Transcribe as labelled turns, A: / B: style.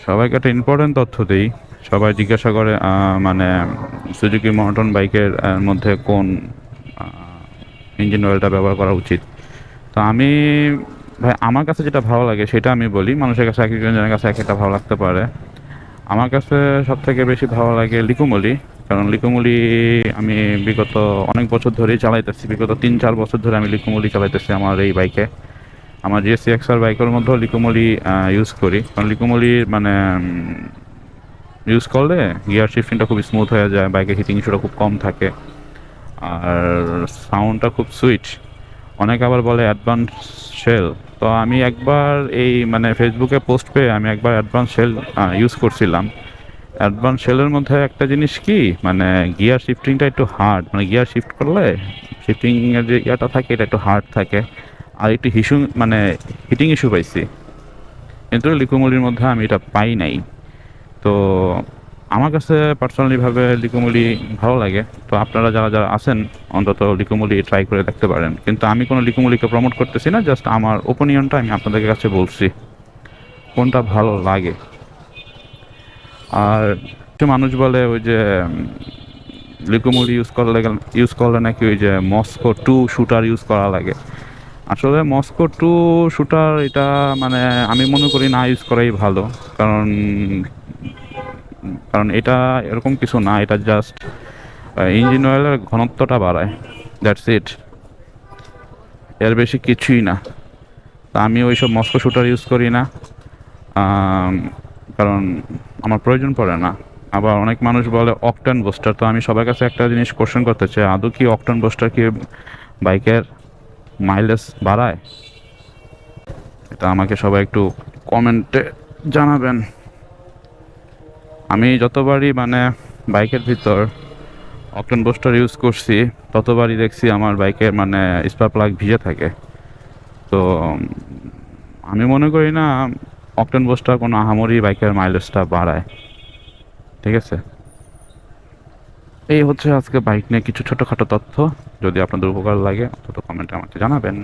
A: সবাইকে একটা ইম্পর্টেন্ট তথ্য দিই। সবাই জিজ্ঞাসা করে মানে সুজুকি মনোটন বাইকের মধ্যে কোন ইঞ্জিন অয়েলটা ব্যবহার করা উচিত। তো আমি ভাই আমার কাছে যেটা ভালো লাগে সেটা আমি বলি, মানুষের কাছে এক একজনের কাছে এক একটা ভালো লাগতে পারে। আমার কাছে সবথেকে বেশি ভালো লাগে লিকুমলি। কারণ লিকুমলি আমি বিগত অনেক বছর ধরেই চালাইতেছি, বিগত 3-4 বছর ধরে আমি লিকুমলি চালাইতেছি আমার এই বাইকে। আমার জিএসসি এক্সআর বাইকের মধ্যেও লিকুমলি ইউজ করি, কারণ লিকুমলি মানে ইউজ করলে গিয়ার শিফটিংটা খুব স্মুথ হয়ে যায়, বাইকের হিটিং ইস্যুটা খুব কম থাকে, আর সাউন্ডটা খুব সুইট। অনেকে আবার বলে অ্যাডভান্স শেল। তো আমি একবার এই মানে ফেসবুকে পোস্ট পেয়ে আমি একবার অ্যাডভান্স শেল ইউজ করছিলাম। অ্যাডভান্স শেলের মধ্যে একটা জিনিস কি, মানে গিয়ার শিফটিংটা একটু হার্ড, মানে গিয়ার শিফট করলে শিফটিংয়ের যে ইয়াটা থাকে এটা একটু হার্ড থাকে, আর একটু মানে হিটিং ইস্যু পাইছি। কিন্তু লিকুমুলির মধ্যে আমি এটা পাই নাই। তো আমার কাছে পার্সোনালিভাবে লিকুমুলি ভালো লাগে। তো আপনারা যারা যারা আছেন অন্তত লিকুমুলি ট্রাই করে দেখতে পারেন। কিন্তু আমি কোনো লিকুমুলিকে প্রমোট করতেছি না, জাস্ট আমার ওপিনিয়নটা আমি আপনাদের কাছে বলছি কোনটা ভালো লাগে। আর কিছু মানুষ বলে ওই যে লিকুমুলি ইউজ করলে নাকি ওই যে মস্কো 2 শুটার ইউজ করা লাগে। আসলে মস্কো 2 শুটার এটা মানে আমি মনে করি না ইউজ করাই ভালো। কারণ কারণ এটা এরকম কিছু না, এটা জাস্ট ইঞ্জিন অয়েলের ঘনত্বটা বাড়ায়, দ্যাটস ইট, এর বেশি কিছুই না। তা আমি ওইসব মস্কো শুটার ইউজ করি না, আম, কারণ আমার প্রয়োজন পড়ে না। আবার অনেক মানুষ বলে অকটেন বুস্টার। তো আমি সবার কাছে একটা জিনিস কোশ্চেন করতে চাই, আদৌ কি অকটেন বুস্টার কি বাইকের মাইলেজ বাড়ায়? এটা আমাকে সবাই একটু কমেন্টে জানাবেন। আমি যতবারই মানে বাইকের ভিতর অকটেন বুস্টার ইউজ করছি ততবারই দেখছি আমার বাইকের মানে স্পার্ক প্লাগ ভিজে থাকে। তো আমি মনে করি না অকটেন বুস্টার কোনো আহামরি বাইকের মাইলেজটা বাড়ায়। ঠিক আছে, এই হচ্ছে আজকে বাইক নিয়ে কিছু ছোটোখাটো তথ্য। যদি আপনাদের উপকার লাগে অন্তত কমেন্টে আমাকে জানাবেন।